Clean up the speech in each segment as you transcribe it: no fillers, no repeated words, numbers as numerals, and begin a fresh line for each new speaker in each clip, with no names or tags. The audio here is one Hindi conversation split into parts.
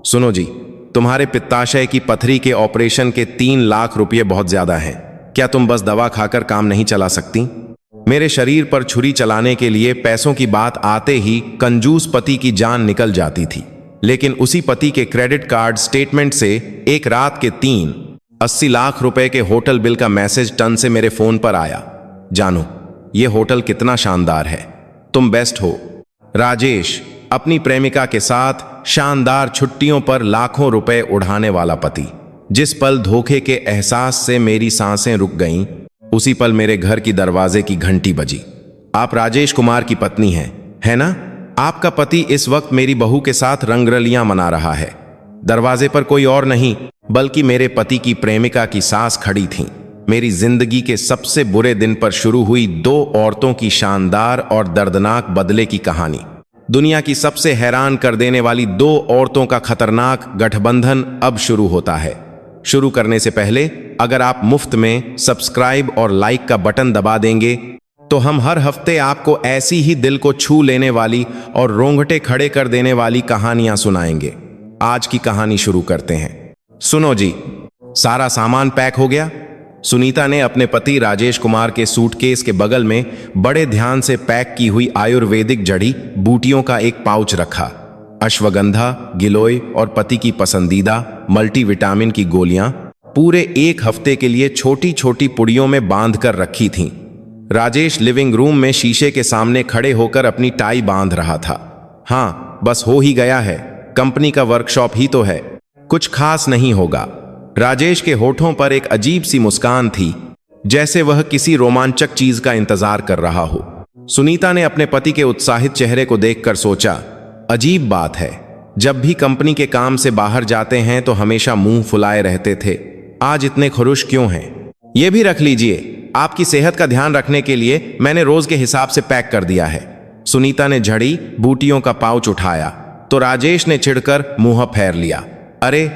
सुनो जी, तुम्हारे पित्ताशय की पथरी के ऑपरेशन के 3 लाख रुपए बहुत ज्यादा हैं। क्या तुम बस दवा खाकर काम नहीं चला सकती? मेरे शरीर पर छुरी चलाने के लिए पैसों की बात आते ही कंजूस पति की जान निकल जाती थी, लेकिन उसी पति के क्रेडिट कार्ड स्टेटमेंट से एक रात के 80 लाख रुपए के होटल बिल का मैसेज टन से मेरे फोन पर आया। जानो, ये होटल कितना शानदार है, तुम बेस्ट हो। राजेश, अपनी प्रेमिका के साथ शानदार छुट्टियों पर लाखों रुपए उड़ाने वाला पति। जिस पल धोखे के एहसास से मेरी सांसें रुक गईं, उसी पल मेरे घर की दरवाजे की घंटी बजी। आप राजेश कुमार की पत्नी हैं, है ना? आपका पति इस वक्त मेरी बहू के साथ रंगरलियां मना रहा है। दरवाजे पर कोई और नहीं बल्कि मेरे पति की प्रेमिका की सास खड़ी थीं। मेरी जिंदगी के सबसे बुरे दिन पर शुरू हुई 2 औरतों की शानदार और दर्दनाक बदले की कहानी। दुनिया की सबसे हैरान कर देने वाली 2 औरतों का खतरनाक गठबंधन अब शुरू होता है। शुरू करने से पहले अगर आप मुफ्त में सब्सक्राइब और लाइक का बटन दबा देंगे तो हम हर हफ्ते आपको ऐसी ही दिल को छू लेने वाली और रोंगटे खड़े कर देने वाली कहानियां सुनाएंगे। आज की कहानी शुरू करते हैं। सुनो जी, सारा सामान पैक हो गया? सुनीता ने अपने पति राजेश कुमार के सूटकेस के बगल में बड़े ध्यान से पैक की हुई आयुर्वेदिक जड़ी बूटियों का एक पाउच रखा। अश्वगंधा, गिलोय और पति की पसंदीदा मल्टीविटामिन की गोलियां पूरे 1 हफ्ते के लिए छोटी छोटी पुड़ियों में बांध कर रखी थीं। राजेश लिविंग रूम में शीशे के सामने खड़े होकर अपनी टाई बांध रहा था। हाँ, बस हो ही गया है, कंपनी का वर्कशॉप ही तो है, कुछ खास नहीं होगा। राजेश के होठों पर एक अजीब सी मुस्कान थी, जैसे वह किसी रोमांचक चीज का इंतजार कर रहा हो। सुनीता ने अपने पति के उत्साहित चेहरे को देखकर सोचा, अजीब बात है, जब भी कंपनी के काम से बाहर जाते हैं तो हमेशा मुंह फुलाए रहते थे, आज इतने खुश क्यों हैं? ये भी रख लीजिए, आपकी सेहत का ध्यान रखने के लिए मैंने रोज के हिसाब से पैक कर दिया है। सुनीता ने जड़ी बूटियों का पाउच उठाया तो राजेश ने चिढ़कर मुंह फेर लिया। अरे,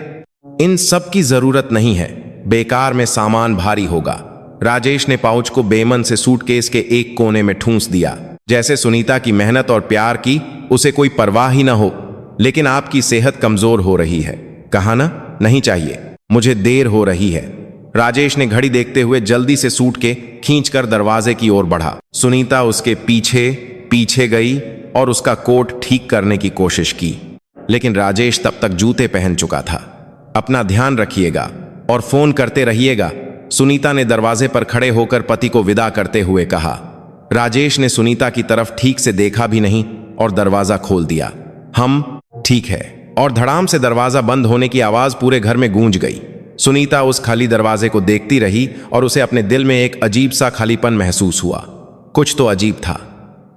इन सब की जरूरत नहीं है, बेकार में सामान भारी होगा। राजेश ने पाउच को बेमन से सूटकेस के एक कोने में ठूंस दिया, जैसे सुनीता की मेहनत और प्यार की उसे कोई परवाह ही ना हो। लेकिन आपकी सेहत कमजोर हो रही है, कहा ना नहीं चाहिए, मुझे देर हो रही है। राजेश ने घड़ी देखते हुए जल्दी से सूट के खींचकर दरवाजे की ओर बढ़ा। सुनीता उसके पीछे पीछे गई और उसका कोट ठीक करने की कोशिश की, लेकिन राजेश तब तक जूते पहन चुका था। अपना ध्यान रखिएगा और फोन करते रहिएगा, सुनीता ने दरवाजे पर खड़े होकर पति को विदा करते हुए कहा। राजेश ने सुनीता की तरफ ठीक से देखा भी नहीं और दरवाजा खोल दिया। हम ठीक है, और धड़ाम से दरवाजा बंद होने की आवाज पूरे घर में गूंज गई। सुनीता उस खाली दरवाजे को देखती रही और उसे अपने दिल में एक अजीब सा खालीपन महसूस हुआ। कुछ तो अजीब था।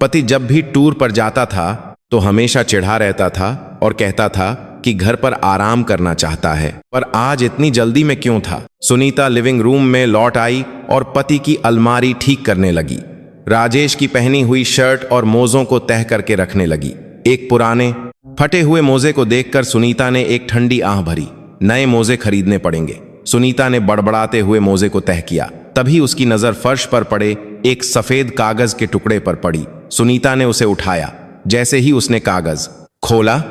पति जब भी टूर पर जाता था तो हमेशा चिढ़ा रहता था और कहता था कि घर पर आराम करना चाहता है, पर आज इतनी जल्दी में क्यों था? सुनीता लिविंग रूम में लौट आई और पति की अलमारी ठीक करने लगी। राजेश की पहनी हुई शर्ट और मोज़ों को तह करके रखने लगी। एक पुराने फटे हुए मोजे को देखकर सुनीता ने एक ठंडी आह भरी। नए मोजे खरीदने पड़ेंगे। सुनीता ने बड़बड़ाते हुए मोजे को तह किया। तभी उसकी नजर फर्श पर पड़े एक सफेद कागज के टुकड़े पर पड़ी। सुनीता ने उसे उठाया। जैसे ही उसने कागज खोला,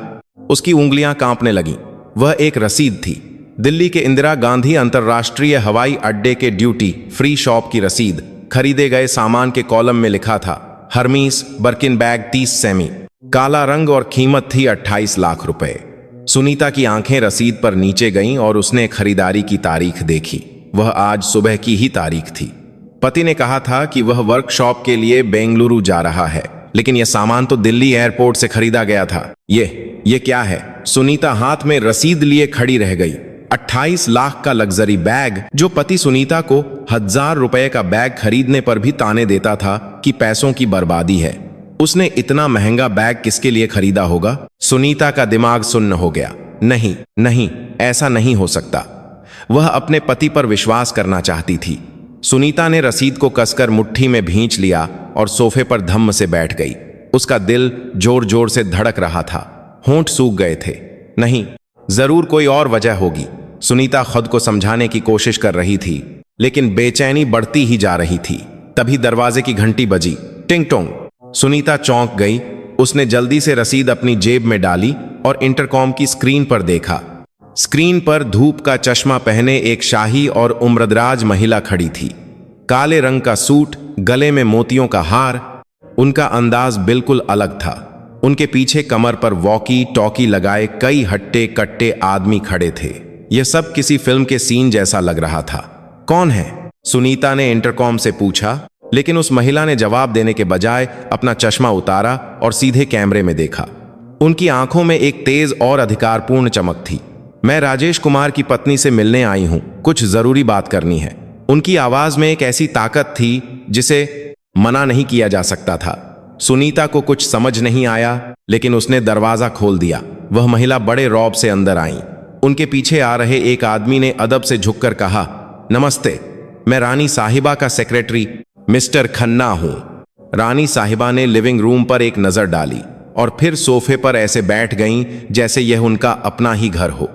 उसकी उंगलियां कांपने लगीं। वह एक रसीद थी, दिल्ली के इंदिरा गांधी अंतर्राष्ट्रीय हवाई अड्डे के ड्यूटी फ्री शॉप की रसीद। खरीदे गए सामान के कॉलम में लिखा था हर्मीस बर्किन बैग 30 सेमी, काला रंग और कीमत थी 28 लाख रुपए। सुनीता की आंखें रसीद पर नीचे गईं और उसने खरीदारी की तारीख देखी। वह आज सुबह की ही तारीख थी। पति ने कहा था कि वह वर्कशॉप के लिए बेंगलुरु जा रहा है, लेकिन यह सामान तो दिल्ली एयरपोर्ट से खरीदा गया था। ये क्या है? सुनीता हाथ में रसीद लिए खड़ी रह गई। 28 लाख का लग्जरी बैग, जो पति सुनीता को 1000 रुपए का बैग खरीदने पर भी ताने देता था कि पैसों की बर्बादी है। उसने इतना महंगा बैग किसके लिए खरीदा होगा? सुनीता का दिमाग सुन्न हो गया। नहीं, ऐसा नहीं हो सकता। वह अपने पति पर विश्वास करना चाहती थी। सुनीता ने रसीद को कसकर मुट्ठी में भींच लिया और सोफे पर धम्म से बैठ गई। उसका दिल जोर जोर से धड़क रहा था, होंठ सूख गए थे। नहीं, जरूर कोई और वजह होगी। सुनीता खुद को समझाने की कोशिश कर रही थी, लेकिन बेचैनी बढ़ती ही जा रही थी। तभी दरवाजे की घंटी बजी। टिंग टोंग। सुनीता चौंक गई। उसने जल्दी से रसीद अपनी जेब में डाली और इंटरकॉम की स्क्रीन पर देखा। स्क्रीन पर धूप का चश्मा पहने एक शाही और उम्रदराज महिला खड़ी थी। काले रंग का सूट, गले में मोतियों का हार। उनका अंदाज बिल्कुल अलग था। उनके पीछे कमर पर वॉकी टॉकी लगाए कई हट्टे कट्टे आदमी खड़े थे। यह सब किसी फिल्म के सीन जैसा लग रहा था। कौन है? सुनीता ने इंटरकॉम से पूछा, लेकिन उस महिला ने जवाब देने के बजाय अपना चश्मा उतारा और सीधे कैमरे में देखा। उनकी आंखों में एक तेज और अधिकारपूर्ण चमक थी। मैं राजेश कुमार की पत्नी से मिलने आई हूं, कुछ जरूरी बात करनी है। उनकी आवाज में एक ऐसी ताकत थी जिसे मना नहीं किया जा सकता था। सुनीता को कुछ समझ नहीं आया, लेकिन उसने दरवाजा खोल दिया। वह महिला बड़े रौब से अंदर आई। उनके पीछे आ रहे एक आदमी ने अदब से झुककर कहा, नमस्ते, मैं रानी साहिबा का सेक्रेटरी मिस्टर खन्ना हूं। रानी साहिबा ने लिविंग रूम पर एक नजर डाली और फिर सोफे पर ऐसे बैठ गईं जैसे यह उनका अपना ही घर हो।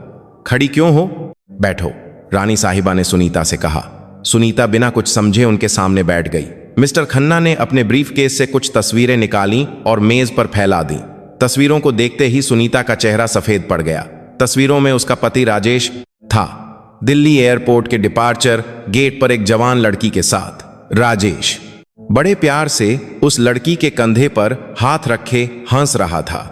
खड़ी क्यों हो? बैठो, रानी साहिबा ने सुनीता से कहा। सुनीता बिना कुछ समझे उनके सामने बैठ गई। मिस्टर खन्ना ने अपने ब्रीफकेस से कुछ तस्वीरें निकाली और मेज पर फैला दी। तस्वीरों को देखते ही सुनीता का चेहरा सफेद पड़ गया। तस्वीरों में उसका पति राजेश था, दिल्ली एयरपोर्ट के डिपार्चर गेट पर एक जवान लड़की के साथ। राजेश बड़े प्यार से उस लड़की के कंधे पर हाथ रखे हंस रहा था।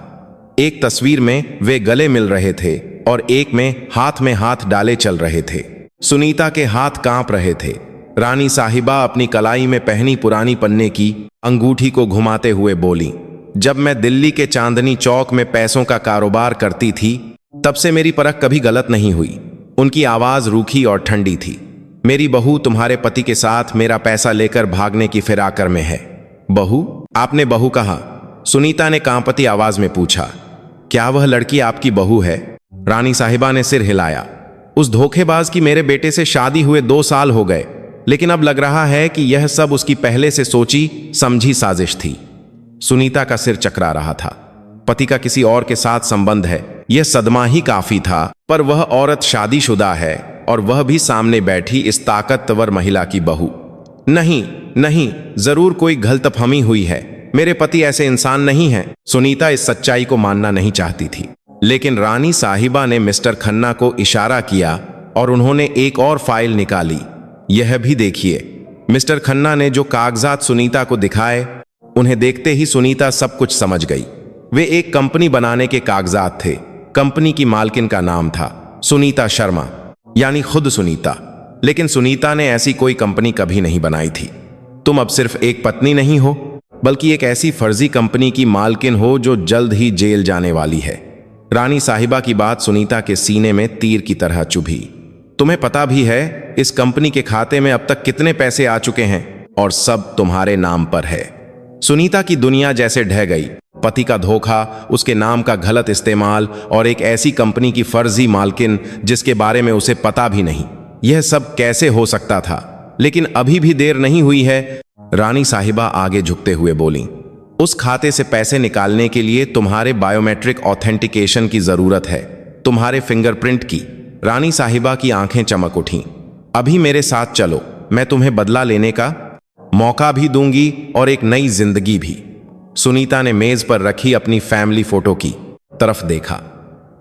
एक तस्वीर में वे गले मिल रहे थे और एक में हाथ डाले चल रहे थे। सुनीता के हाथ कांप रहे थे। रानी साहिबा अपनी कलाई में पहनी पुरानी पन्ने की अंगूठी को घुमाते हुए बोली, जब मैं दिल्ली के चांदनी चौक में पैसों का कारोबार करती थी, तब से मेरी परख कभी गलत नहीं हुई। उनकी आवाज रूखी और ठंडी थी। मेरी बहू तुम्हारे पति के साथ मेरा पैसा लेकर भागने की फिराकर में है। बहू? आपने बहू कहा? सुनीता ने कांपती आवाज में पूछा। क्या वह लड़की आपकी बहू है? रानी साहिबा ने सिर हिलाया। उस धोखेबाज की मेरे बेटे से शादी हुए 2 साल हो गए, लेकिन अब लग रहा है कि यह सब उसकी पहले से सोची समझी साजिश थी। सुनीता का सिर चकरा रहा था। पति का किसी और के साथ संबंध है, यह सदमा ही काफी था, पर वह औरत शादीशुदा है और वह भी सामने बैठी इस ताकतवर महिला की बहू। नहीं नहीं, जरूर कोई गलतफहमी हुई है। मेरे पति ऐसे इंसान नहीं हैं। सुनीता इस सच्चाई को मानना नहीं चाहती थी, लेकिन रानी साहिबा ने मिस्टर खन्ना को इशारा किया और उन्होंने एक और फाइल निकाली। यह भी देखिए। मिस्टर खन्ना ने जो कागजात सुनीता को दिखाए, उन्हें देखते ही सुनीता सब कुछ समझ गई। वे एक कंपनी बनाने के कागजात थे। कंपनी की मालकिन का नाम था सुनीता शर्मा, यानी खुद सुनीता। लेकिन सुनीता ने ऐसी कोई कंपनी कभी नहीं बनाई थी। तुम अब सिर्फ एक पत्नी नहीं हो, बल्कि एक ऐसी फर्जी कंपनी की मालकिन हो जो जल्द ही जेल जाने वाली है। रानी साहिबा की बात सुनीता के सीने में तीर की तरह चुभी। तुम्हें पता भी है इस कंपनी के खाते में अब तक कितने पैसे आ चुके हैं, और सब तुम्हारे नाम पर है। सुनीता की दुनिया जैसे ढह गई। पति का धोखा, उसके नाम का गलत इस्तेमाल और एक ऐसी कंपनी की फर्जी मालकिन जिसके बारे में उसे पता भी नहीं। यह सब कैसे हो सकता था? लेकिन अभी भी देर नहीं हुई है। रानी साहिबा आगे झुकते हुए बोली, उस खाते से पैसे निकालने के लिए तुम्हारे बायोमेट्रिक ऑथेंटिकेशन की जरूरत है, तुम्हारे फिंगरप्रिंट की। रानी साहिबा की आंखें चमक उठीं। अभी मेरे साथ चलो, मैं तुम्हें बदला लेने का मौका भी दूंगी और एक नई जिंदगी भी। सुनीता ने मेज पर रखी अपनी फैमिली फोटो की तरफ देखा।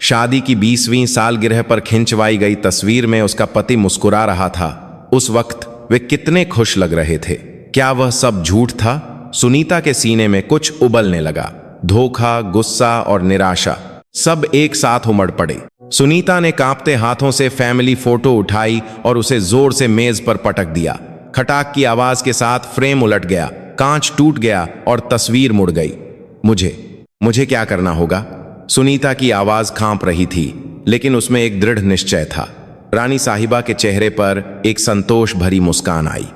शादी की 20वीं सालगिरह पर खिंचवाई गई तस्वीर में उसका पति मुस्कुरा रहा था। उस वक्त वे कितने खुश लग रहे थे। क्या वह सब झूठ था? सुनीता के सीने में कुछ उबलने लगा। धोखा, गुस्सा और निराशा सब एक साथ उमड़ पड़े। सुनीता ने कांपते हाथों से फैमिली फोटो उठाई और उसे जोर से मेज पर पटक दिया। खटाक की आवाज के साथ फ्रेम उलट गया, कांच टूट गया और तस्वीर मुड़ गई। मुझे क्या करना होगा? सुनीता की आवाज कांप रही थी, लेकिन उसमें एक दृढ़ निश्चय था। रानी साहिबा के चेहरे पर एक संतोष भरी मुस्कान आई।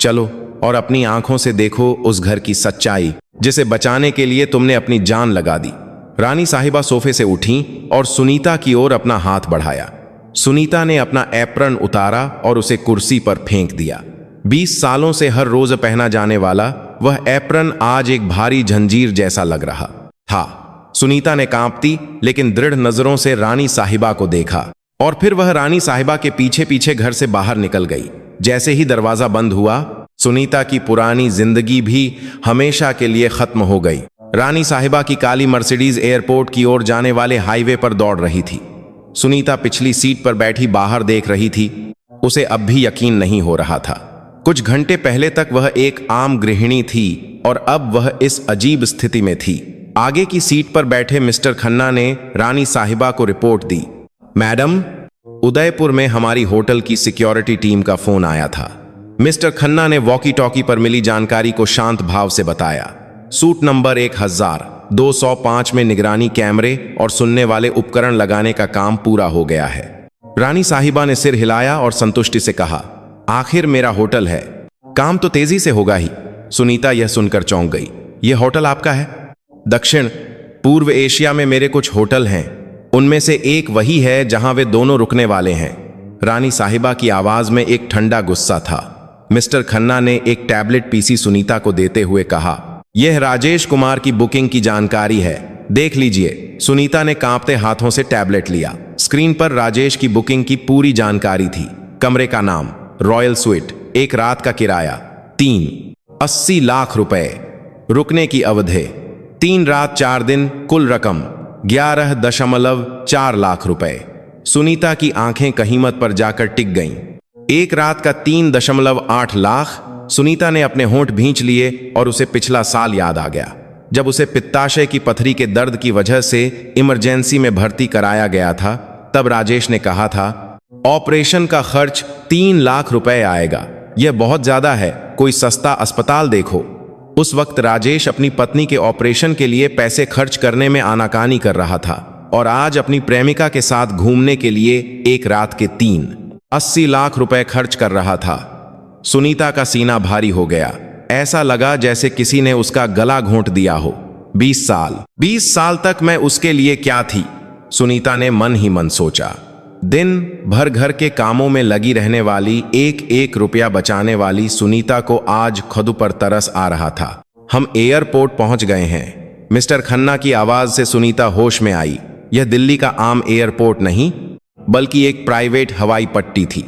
चलो और अपनी आंखों से देखो उस घर की सच्चाई जिसे बचाने के लिए तुमने अपनी जान लगा दी। रानी साहिबा सोफे से उठीं और सुनीता की ओर अपना हाथ बढ़ाया। सुनीता ने अपना एप्रन उतारा और उसे कुर्सी पर फेंक दिया। 20 सालों से हर रोज पहना जाने वाला वह एप्रन आज एक भारी जंजीर जैसा लग रहा था। सुनीता ने कांपती लेकिन दृढ़ नजरों से रानी साहिबा को देखा और फिर वह रानी साहिबा के पीछे पीछे घर से बाहर निकल गई। जैसे ही दरवाजा बंद हुआ, सुनीता की पुरानी जिंदगी भी हमेशा के लिए खत्म हो गई। रानी साहिबा की काली मर्सिडीज एयरपोर्ट की ओर जाने वाले हाईवे पर दौड़ रही थी। सुनीता पिछली सीट पर बैठी बाहर देख रही थी। उसे अब भी यकीन नहीं हो रहा था। कुछ घंटे पहले तक वह एक आम गृहिणी थी और अब वह इस अजीब स्थिति में थी। आगे की सीट पर बैठे मिस्टर खन्ना ने रानी साहिबा को रिपोर्ट दी। मैडम, उदयपुर में हमारी होटल की सिक्योरिटी टीम का फोन आया था। मिस्टर खन्ना ने वॉकी टॉकी पर मिली जानकारी को शांत भाव से बताया। सूट नंबर 1205 में निगरानी कैमरे और सुनने वाले उपकरण लगाने का काम पूरा हो गया है। रानी साहिबा ने सिर हिलाया और संतुष्टि से कहा, आखिर मेरा होटल है, काम तो तेजी से होगा ही। सुनीता यह सुनकर चौंक गई। यह होटल आपका है? दक्षिण पूर्व एशिया में मेरे कुछ होटल हैं, उनमें से एक वही है जहां वे दोनों रुकने वाले हैं। रानी साहिबा की आवाज में एक ठंडा गुस्सा था। मिस्टर खन्ना ने एक टैबलेट पीसी सुनीता को देते हुए कहा, यह राजेश कुमार की बुकिंग की जानकारी है, देख लीजिए। सुनीता ने कांपते हाथों से टैबलेट लिया। स्क्रीन पर राजेश की बुकिंग की पूरी जानकारी थी। कमरे का नाम रॉयल स्वीट, एक रात का किराया 80 लाख रुपए, रुकने की अवधि 3 रात 4 दिन, कुल रकम 11.4 लाख रुपए। सुनीता की आंखें कहीमत पर जाकर टिक गईं। 1 रात का 3.8 लाख। सुनीता ने अपने होंठ भींच लिए और उसे पिछला साल याद आ गया, जब उसे पित्ताशय की पथरी के दर्द की वजह से इमरजेंसी में भर्ती कराया गया था। तब राजेश ने कहा था, ऑपरेशन का खर्च 3 लाख रुपए आएगा, यह बहुत ज्यादा है, कोई सस्ता अस्पताल देखो। उस वक्त राजेश अपनी पत्नी के ऑपरेशन के लिए पैसे खर्च करने में आनाकानी कर रहा था और आज अपनी प्रेमिका के साथ घूमने के लिए 1 रात के 80 लाख रुपए खर्च कर रहा था। सुनीता का सीना भारी हो गया। ऐसा लगा जैसे किसी ने उसका गला घोंट दिया हो। 20 साल तक मैं उसके लिए क्या थी? सुनीता ने मन ही मन सोचा। दिन भर घर के कामों में लगी रहने वाली, एक रुपया बचाने वाली सुनीता को आज खुद पर तरस आ रहा था। हम एयरपोर्ट पहुंच गए हैं। मिस्टर खन्ना की आवाज से सुनीता होश में आई। यह दिल्ली का आम एयरपोर्ट नहीं, बल्कि एक प्राइवेट हवाई पट्टी थी।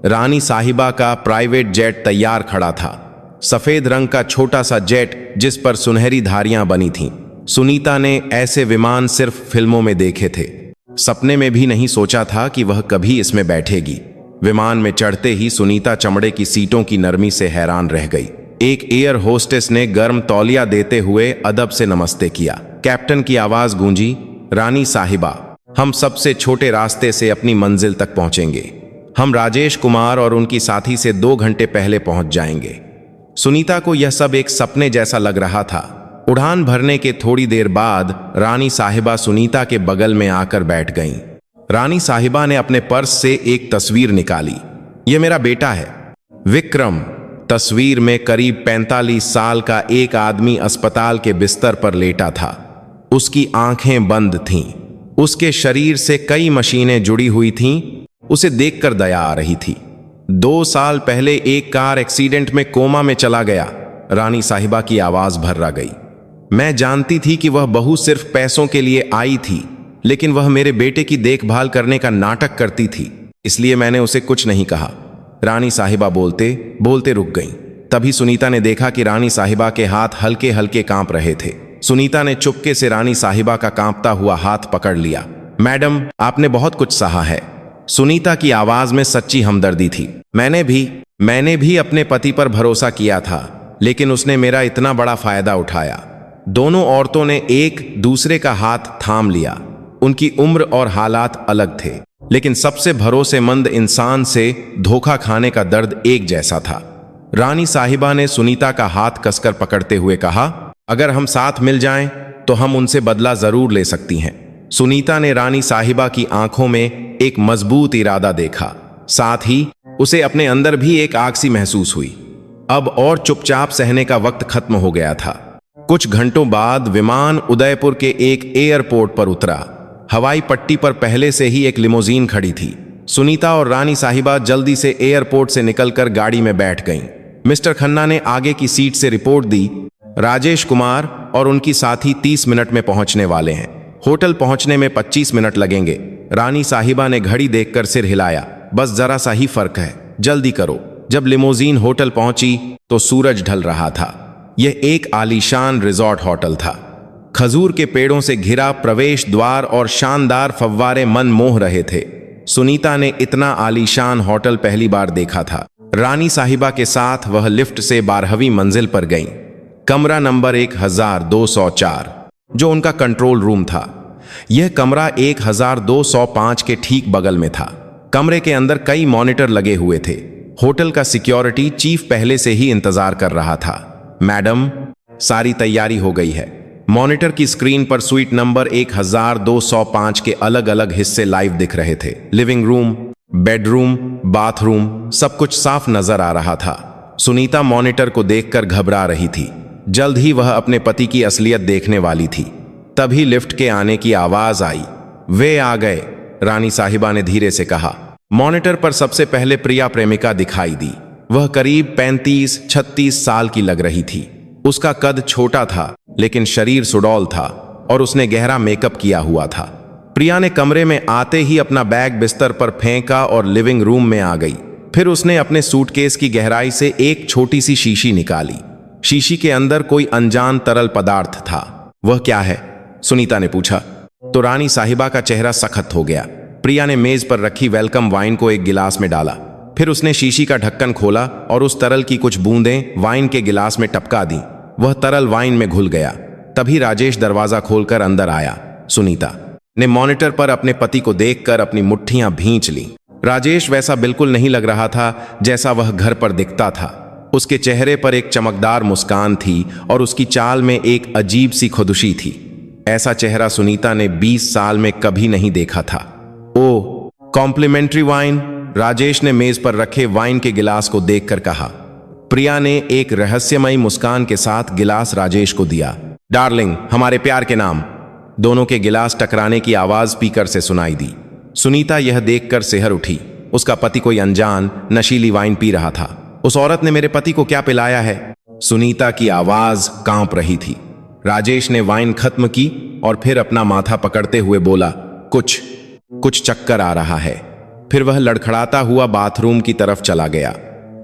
रानी साहिबा का प्राइवेट जेट तैयार खड़ा था। सफेद रंग का छोटा सा जेट जिस पर सुनहरी धारियां बनी थीं। सुनीता ने ऐसे विमान सिर्फ फिल्मों में देखे थे। सपने में भी नहीं सोचा था कि वह कभी इसमें बैठेगी। विमान में चढ़ते ही सुनीता चमड़े की सीटों की नरमी से हैरान रह गई। एक एयर होस्टेस ने गर्म तौलिया देते हुए अदब से नमस्ते किया। कैप्टन की आवाज गूंजी, रानी साहिबा, हम सबसे छोटे रास्ते से अपनी मंजिल तक पहुंचेंगे। हम राजेश कुमार और उनकी साथी से 2 घंटे पहले पहुंच जाएंगे। सुनीता को यह सब एक सपने जैसा लग रहा था। उड़ान भरने के थोड़ी देर बाद रानी साहिबा सुनीता के बगल में आकर बैठ गईं। रानी साहिबा ने अपने पर्स से एक तस्वीर निकाली। यह मेरा बेटा है, विक्रम। तस्वीर में करीब 45 साल का एक आदमी अस्पताल के बिस्तर पर लेटा था। उसकी आंखें बंद थीं। उसके शरीर से कई मशीनें जुड़ी हुई थीं। उसे देखकर दया आ रही थी। 2 साल पहले एक कार एक्सीडेंट में कोमा में चला गया। रानी साहिबा की आवाज भर्रा गई। मैं जानती थी कि वह बहू सिर्फ पैसों के लिए आई थी, लेकिन वह मेरे बेटे की देखभाल करने का नाटक करती थी, इसलिए मैंने उसे कुछ नहीं कहा। रानी साहिबा बोलते बोलते रुक गईं। तभी सुनीता ने देखा कि रानी साहिबा के हाथ हल्के हल्के कांप रहे थे। सुनीता ने चुपके से रानी साहिबा का कांपता हुआ हाथ पकड़ लिया। मैडम, आपने बहुत कुछ सहा है। सुनीता की आवाज में सच्ची हमदर्दी थी। मैंने भी अपने पति पर भरोसा किया था, लेकिन उसने मेरा इतना बड़ा फायदा उठाया। दोनों औरतों ने एक दूसरे का हाथ थाम लिया। उनकी उम्र और हालात अलग थे, लेकिन सबसे भरोसेमंद इंसान से धोखा खाने का दर्द एक जैसा था। रानी साहिबा ने सुनीता का हाथ कसकर पकड़ते हुए कहा, अगर हम साथ मिल जाएं, तो हम उनसे बदला जरूर ले सकती हैं। सुनीता ने रानी साहिबा की आंखों में एक मजबूत इरादा देखा। साथ ही उसे अपने अंदर भी एक आग सी महसूस हुई। अब और चुपचाप सहने का वक्त खत्म हो गया था। कुछ घंटों बाद विमान उदयपुर के एक एयरपोर्ट पर उतरा। हवाई पट्टी पर पहले से ही एक लिमोजीन खड़ी थी। सुनीता और रानी साहिबा जल्दी से एयरपोर्ट से निकलकर गाड़ी में बैठ गईं। मिस्टर खन्ना ने आगे की सीट से रिपोर्ट दी, राजेश कुमार और उनकी साथी 30 मिनट में पहुंचने वाले हैं। होटल पहुंचने में 25 मिनट लगेंगे। रानी साहिबा ने घड़ी देखकर सिर हिलाया, बस जरा सा ही फर्क है, जल्दी करो। जब लिमोजीन होटल पहुंची तो सूरज ढल रहा था। यह एक आलीशान रिजॉर्ट होटल था। खजूर के पेड़ों से घिरा प्रवेश द्वार और शानदार फव्वारे मन मोह रहे थे। सुनीता ने इतना आलीशान होटल पहली बार देखा था। रानी साहिबा के साथ वह लिफ्ट से 12वीं मंजिल पर गईं। कमरा नंबर 1204 जो उनका कंट्रोल रूम था। यह कमरा 1205 के ठीक बगल में था। कमरे के अंदर कई मॉनिटर लगे हुए थे। होटल का सिक्योरिटी चीफ पहले से ही इंतजार कर रहा था। मैडम, सारी तैयारी हो गई है। मॉनिटर की स्क्रीन पर स्वीट नंबर 1205 के अलग अलग हिस्से लाइव दिख रहे थे। लिविंग रूम, बेडरूम, बाथरूम, सब कुछ साफ नजर आ रहा था। सुनीता मॉनिटर को देखकर घबरा रही थी। जल्द ही वह अपने पति की असलियत देखने वाली थी। तभी लिफ्ट के आने की आवाज आई। वे आ गए, रानी साहिबा ने धीरे से कहा। मॉनिटर पर सबसे पहले प्रिया प्रेमिका दिखाई दी। वह करीब 35-36 साल की लग रही थी। उसका कद छोटा था लेकिन शरीर सुडौल था और उसने गहरा मेकअप किया हुआ था। प्रिया ने कमरे में आते ही अपना बैग बिस्तर पर फेंका और लिविंग रूम में आ गई। फिर उसने अपने सूटकेस की गहराई से एक छोटी सी शीशी निकाली। शीशी के अंदर कोई अनजान तरल पदार्थ था। वह क्या है? सुनीता ने पूछा तो रानी साहिबा का चेहरा सख्त हो गया। प्रिया ने मेज पर रखी वेलकम वाइन को एक गिलास में डाला। फिर उसने शीशी का ढक्कन खोला और उस तरल की कुछ बूंदें वाइन के गिलास में टपका दी। वह तरल वाइन में घुल गया। तभी राजेश दरवाजा खोलकर अंदर आया। सुनीता ने मॉनिटर पर अपने पति को देखकर अपनी मुट्ठियां भींच लीं। राजेश वैसा बिल्कुल नहीं लग रहा था जैसा वह घर पर दिखता था। उसके चेहरे पर एक चमकदार मुस्कान थी और उसकी चाल में एक अजीब सी खुदुशी थी। ऐसा चेहरा सुनीता ने 20 साल में कभी नहीं देखा था। ओ, कॉम्प्लीमेंट्री वाइन, राजेश ने मेज पर रखे वाइन के गिलास को देखकर कहा। प्रिया ने एक रहस्यमयी मुस्कान के साथ गिलास राजेश को दिया। डार्लिंग, हमारे प्यार के नाम। दोनों के गिलास टकराने की आवाज स्पीकर से सुनाई दी। सुनीता यह देखकर सिहर उठी। उसका पति कोई अनजान नशीली वाइन पी रहा था। उस औरत ने मेरे पति को क्या पिलाया है? सुनीता की आवाज कांप रही थी। राजेश ने वाइन खत्म की और फिर अपना माथा पकड़ते हुए बोला, कुछ चक्कर आ रहा है। फिर वह लड़खड़ाता हुआ बाथरूम की तरफ चला गया।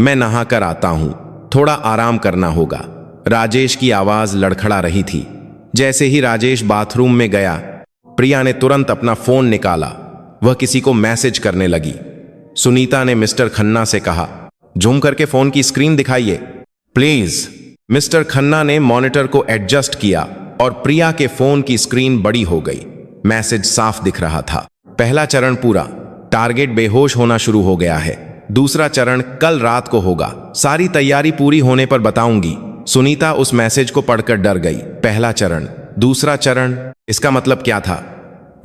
मैं नहा कर आता हूं, थोड़ा आराम करना होगा। राजेश की आवाज लड़खड़ा रही थी। जैसे ही राजेश बाथरूम में गया, प्रिया ने तुरंत अपना फोन निकाला। वह किसी को मैसेज करने लगी। सुनीता ने मिस्टर खन्ना से कहा, जूम करके फोन की स्क्रीन दिखाइए प्लीज। मिस्टर खन्ना ने मॉनिटर को एडजस्ट किया और प्रिया के फोन की स्क्रीन बड़ी हो गई। मैसेज साफ दिख रहा था। पहला चरण पूरा, टारगेट बेहोश होना शुरू हो गया है। दूसरा चरण कल रात को होगा। सारी तैयारी पूरी होने पर बताऊंगी। सुनीता उस मैसेज को पढ़कर डर गई। पहला चरण, दूसरा चरण, इसका मतलब क्या था?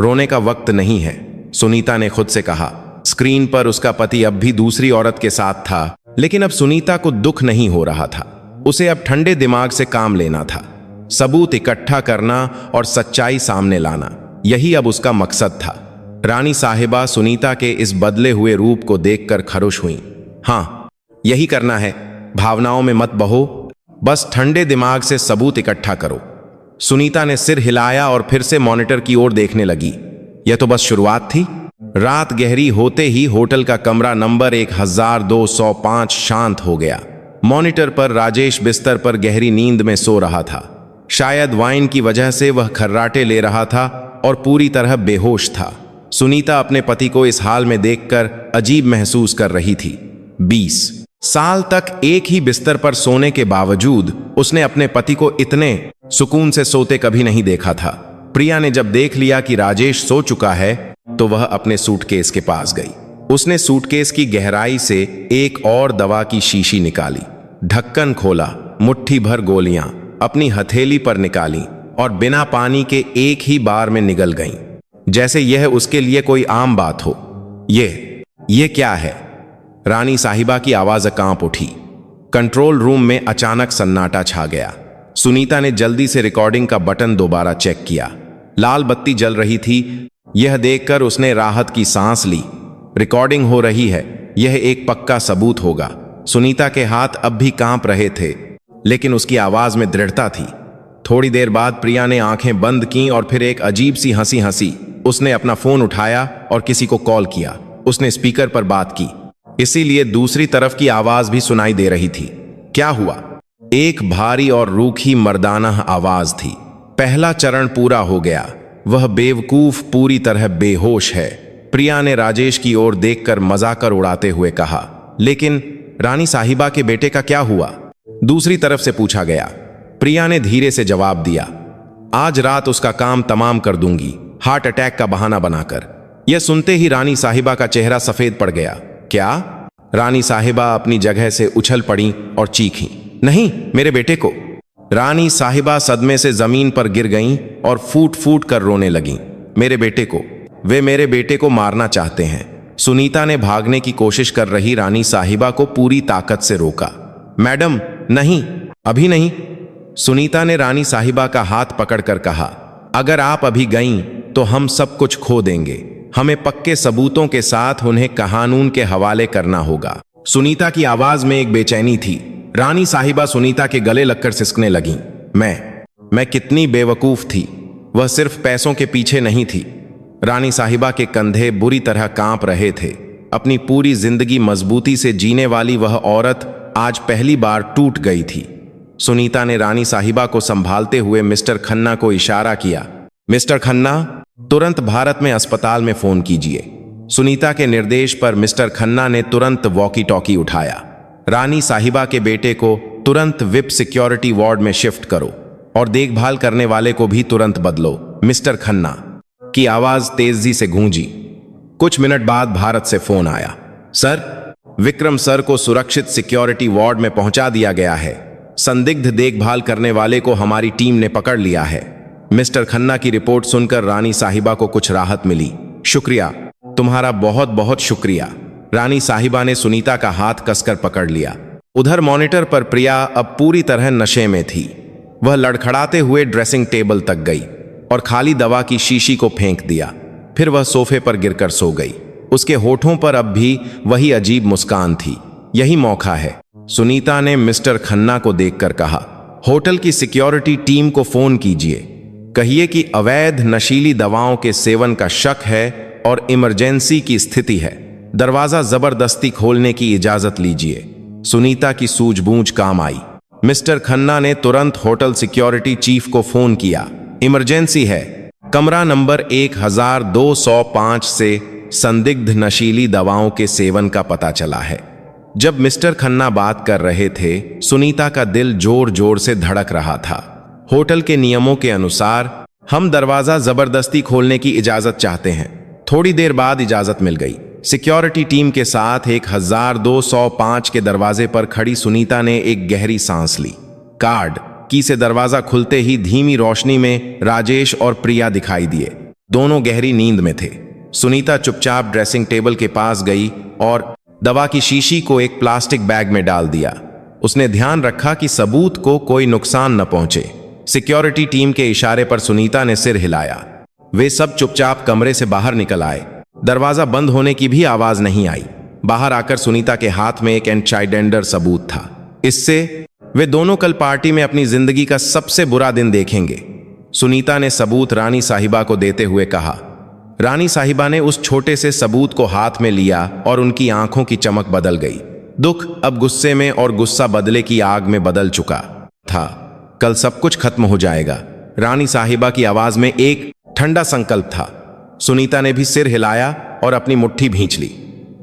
रोने का वक्त नहीं है, सुनीता ने खुद से कहा। स्क्रीन पर उसका पति अब भी दूसरी औरत के साथ था, लेकिन अब सुनीता को दुख नहीं हो रहा था। उसे अब ठंडे दिमाग से काम लेना था। सबूत इकट्ठा करना और सच्चाई सामने लाना, यही अब उसका मकसद था। रानी साहिबा सुनीता के इस बदले हुए रूप को देखकर खरुश हुई। हाँ, यही करना है। भावनाओं में मत बहो, बस ठंडे दिमाग से सबूत इकट्ठा करो। सुनीता ने सिर हिलाया और फिर से मॉनिटर की ओर देखने लगी। यह तो बस शुरुआत थी। रात गहरी होते ही होटल का कमरा नंबर 1205 शांत हो गया। मॉनिटर पर राजेश बिस्तर पर गहरी नींद में सो रहा था। शायद वाइन की वजह से वह खर्राटे ले रहा था और पूरी तरह बेहोश था। सुनीता अपने पति को इस हाल में देखकर अजीब महसूस कर रही थी। 20 साल तक एक ही बिस्तर पर सोने के बावजूद उसने अपने पति को इतने सुकून से सोते कभी नहीं देखा था। प्रिया ने जब देख लिया कि राजेश सो चुका है तो वह अपने सूटकेस के पास गई। उसने सूटकेस की गहराई से एक और दवा की शीशी निकाली, ढक्कन खोला, मुट्ठी भर गोलियां अपनी हथेली पर निकाली और बिना पानी के एक ही बार में निगल गईं, जैसे यह उसके लिए कोई आम बात हो। ये क्या है? रानी साहिबा की आवाज कांप उठी। कंट्रोल रूम में अचानक सन्नाटा छा गया। सुनीता ने जल्दी से रिकॉर्डिंग का बटन दोबारा चेक किया। लाल बत्ती जल रही थी। यह देखकर उसने राहत की सांस ली। रिकॉर्डिंग हो रही है, यह एक पक्का सबूत होगा। सुनीता के हाथ अब भी कांप रहे थे, लेकिन उसकी आवाज में दृढ़ता थी। थोड़ी देर बाद प्रिया ने आंखें बंद की और फिर एक अजीब सी हंसी हंसी। उसने अपना फोन उठाया और किसी को कॉल किया। उसने स्पीकर पर बात की, इसीलिए दूसरी तरफ की आवाज भी सुनाई दे रही थी। क्या हुआ? एक भारी और रूखी मर्दाना आवाज थी। पहला चरण पूरा हो गया। वह बेवकूफ पूरी तरह बेहोश है। प्रिया ने राजेश की ओर देखकर मजाकर उड़ाते हुए कहा। लेकिन रानी साहिबा के बेटे का क्या हुआ? दूसरी तरफ से पूछा गया। प्रिया ने धीरे से जवाब दिया, आज रात उसका काम तमाम कर दूंगी, हार्ट अटैक का बहाना बनाकर। यह सुनते ही रानी साहिबा का चेहरा सफेद पड़ गया। क्या? रानी साहिबा अपनी जगह से उछल पड़ी और चीखी, नहीं, मेरे बेटे को। रानी साहिबा सदमे से जमीन पर गिर गईं और फूट फूट कर रोने लगीं। मेरे बेटे को, वे मेरे बेटे को मारना चाहते हैं। सुनीता ने भागने की कोशिश कर रही रानी साहिबा को पूरी ताकत से रोका। मैडम, नहीं, अभी नहीं। सुनीता ने रानी साहिबा का हाथ पकड़कर कहा, अगर आप अभी गईं तो हम सब कुछ खो देंगे। हमें पक्के सबूतों के साथ उन्हें कानून के हवाले करना होगा। सुनीता की आवाज में एक बेचैनी थी। रानी साहिबा सुनीता के गले लगकर सिसकने लगीं। मैं कितनी बेवकूफ थी। वह सिर्फ पैसों के पीछे नहीं थी। रानी साहिबा के कंधे बुरी तरह कांप रहे थे। अपनी पूरी जिंदगी मजबूती से जीने वाली वह औरत आज पहली बार टूट गई थी। सुनीता ने रानी साहिबा को संभालते हुए मिस्टर खन्ना को इशारा किया। मिस्टर खन्ना, तुरंत भारत में अस्पताल में फोन कीजिए। सुनीता के निर्देश पर मिस्टर खन्ना ने तुरंत वॉकी टॉकी उठाया। रानी साहिबा के बेटे को तुरंत विप सिक्योरिटी वार्ड में शिफ्ट करो और देखभाल करने वाले को भी तुरंत बदलो। मिस्टर खन्ना की आवाज तेजी से गूंजी। कुछ मिनट बाद भारत से फोन आया। सर, विक्रम सर को सुरक्षित सिक्योरिटी वार्ड में पहुंचा दिया गया है। संदिग्ध देखभाल करने वाले को हमारी टीम ने पकड़ लिया है। मिस्टर खन्ना की रिपोर्ट सुनकर रानी साहिबा को कुछ राहत मिली। शुक्रिया, तुम्हारा बहुत बहुत शुक्रिया। रानी साहिबा ने सुनीता का हाथ कसकर पकड़ लिया। उधर मॉनिटर पर प्रिया अब पूरी तरह नशे में थी। वह लड़खड़ाते हुए ड्रेसिंग टेबल तक गई और खाली दवा की शीशी को फेंक दिया। फिर वह सोफे पर गिरकर सो गई। उसके होठों पर अब भी वही अजीब मुस्कान थी। यही मौका है, सुनीता ने मिस्टर खन्ना को देखकर कहा। होटल की सिक्योरिटी टीम को फोन कीजिए। कहिए कि अवैध नशीली दवाओं के सेवन का शक है और इमरजेंसी की स्थिति है। दरवाजा जबरदस्ती खोलने की इजाजत लीजिए। सुनीता की सूझबूझ काम आई। मिस्टर खन्ना ने तुरंत होटल सिक्योरिटी चीफ को फोन किया। इमरजेंसी है, कमरा नंबर 1205 से संदिग्ध नशीली दवाओं के सेवन का पता चला है। जब मिस्टर खन्ना बात कर रहे थे, सुनीता का दिल जोर जोर से धड़क रहा था। होटल के नियमों के अनुसार हम दरवाजा जबरदस्ती खोलने की इजाजत चाहते हैं। थोड़ी देर बाद इजाजत मिल गई। सिक्योरिटी टीम के साथ 1205 के दरवाजे पर खड़ी सुनीता ने एक गहरी सांस ली। कार्ड की से दरवाजा खुलते ही धीमी रोशनी में राजेश और प्रिया दिखाई दिए। दोनों गहरी नींद में थे। सुनीता चुपचाप ड्रेसिंग टेबल के पास गई और दवा की शीशी को एक प्लास्टिक बैग में डाल दिया। उसने ध्यान रखा कि सबूत को कोई नुकसान न पहुंचे। सिक्योरिटी टीम के इशारे पर सुनीता ने सिर हिलाया। वे सब चुपचाप कमरे से बाहर निकल आए। दरवाजा बंद होने की भी आवाज नहीं आई। बाहर आकर सुनीता के हाथ में एक एंटाइडेंडर सबूत था। इससे वे दोनों कल पार्टी में अपनी जिंदगी का सबसे बुरा दिन देखेंगे। सुनीता ने सबूत रानी साहिबा को देते हुए कहा। रानी साहिबा ने उस छोटे से सबूत को हाथ में लिया और उनकी आंखों की चमक बदल गई। दुख अब गुस्से में और गुस्सा बदले की आग में बदल चुका था। कल सब कुछ खत्म हो जाएगा। रानी साहिबा की आवाज में एक ठंडा संकल्प था। सुनीता ने भी सिर हिलाया और अपनी मुट्ठी भींच ली।